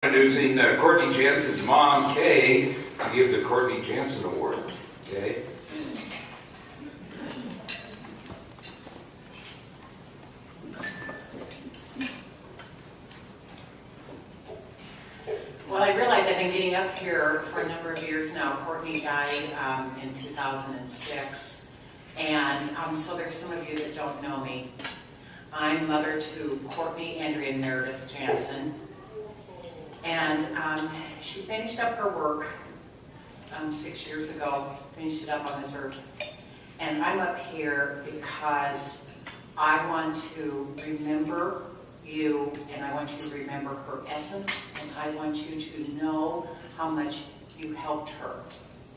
Introducing Courtney Janzten's mom, Kay, to give the Courtney Janzten Award. Kay. Well, I realize I've been getting up here for a number of years now. Courtney died in 2006, and so there's some of you that don't know me. I'm mother to Courtney, Andrea, and Meredith Janzten. And she finished up her work 6 years ago, finished it up on this earth. And I'm up here because I want to remember you, and I want you to remember her essence, and I want you to know how much you helped her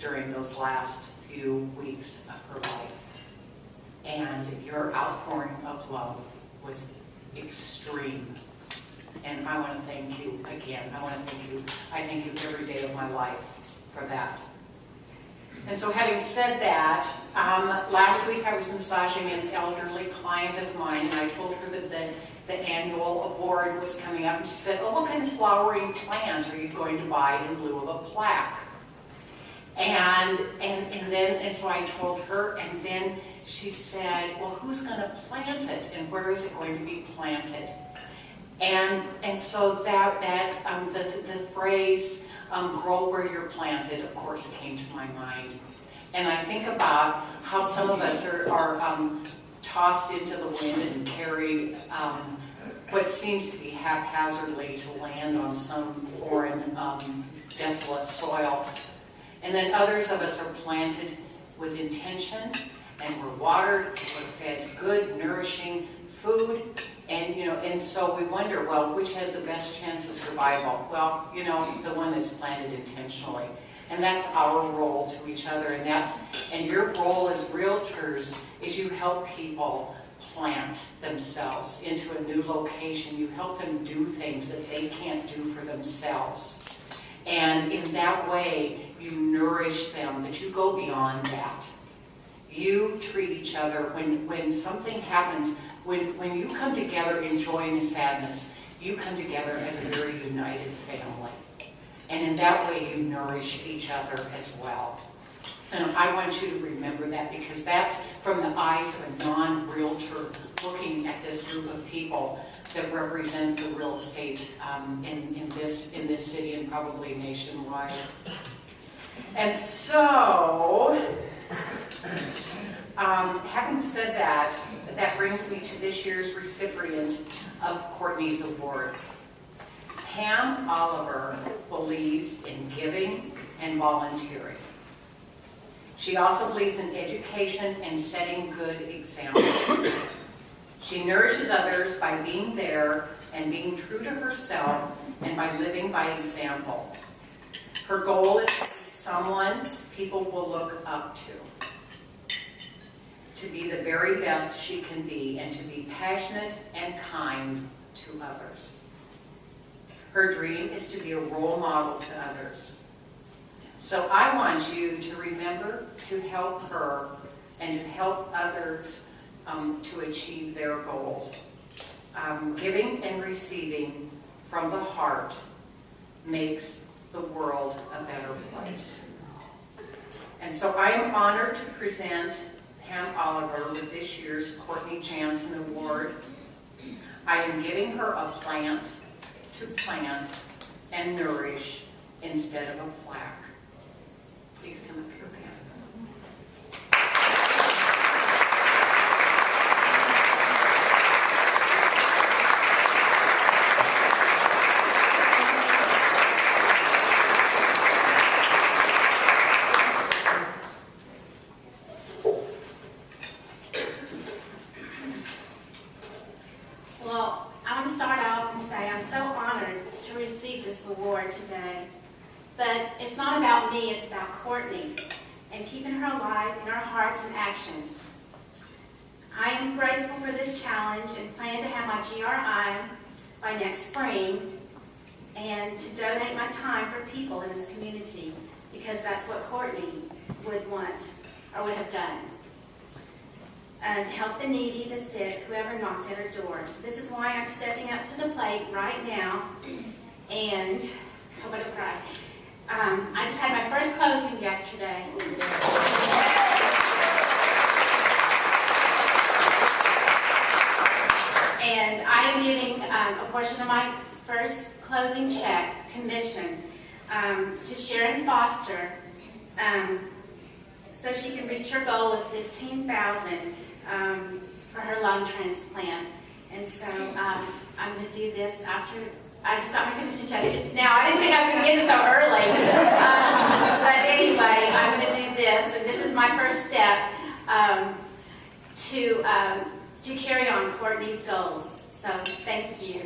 during those last few weeks of her life. And your outpouring of love was extreme. And I want to thank you again. I want to thank you. I thank you every day of my life for that. And so having said that, last week I was massaging an elderly client of mine, and I told her that the annual award was coming up, and she said, "Oh, what kind of flowering plant are you going to buy in lieu of a plaque?" And so I told her, and then she said, "Well, who's going to plant it, and where is it going to be planted?" And so the phrase "grow where you're planted," of course, came to my mind. And I think about how some of us are tossed into the wind and carried what seems to be haphazardly to land on some foreign desolate soil. And then others of us are planted with intention, and we're watered, we're fed good, nourishing food. And so we wonder, well, which has the best chance of survival? Well, the one that's planted intentionally. And that's our role to each other. And your role as realtors is you help people plant themselves into a new location. You help them do things that they can't do for themselves. And in that way, you nourish them, but you go beyond that. You treat each other when something happens. When you come together in joy and sadness, you come together as a very united family. And in that way, you nourish each other as well. And I want you to remember that, because that's from the eyes of a non-realtor looking at this group of people that represents the real estate in this city and probably nationwide. And so, having said that, that brings me to this year's recipient of Courtney's award. Pam Oliver believes in giving and volunteering. She also believes in education and setting good examples. She nourishes others by being there and being true to herself, and by living by example. Her goal is to be someone people will look up to be the very best she can be, and to be passionate and kind to others. Her dream is to be a role model to others. So I want you to remember to help her and to help others to achieve their goals. Giving and receiving from the heart makes the world a better place. And so I am honored to present Pam Oliver with this year's Courtney Janzten Award. I am giving her a plant to plant and nourish instead of a plaque. Please come up here, Pam. Well, I want to start off and say I'm so honored to receive this award today. But it's not about me, it's about Courtney and keeping her alive in our hearts and actions. I am grateful for this challenge and plan to have my GRI by next spring, and to donate my time for people in this community, because that's what Courtney would want or would have done. To help the needy, the sick, whoever knocked at her door. This is why I'm stepping up to the plate right now And I'm going to cry. I just had my first closing yesterday. And I am giving a portion of my first closing check, commission, to Sharon Foster, so she can reach her goal of $15,000 for her lung transplant. And so I'm going to do this after I just got my commission check now. I didn't think I was going to get it so early. But anyway, I'm going to do this, and this is my first step to carry on Courtney's goals. So thank you.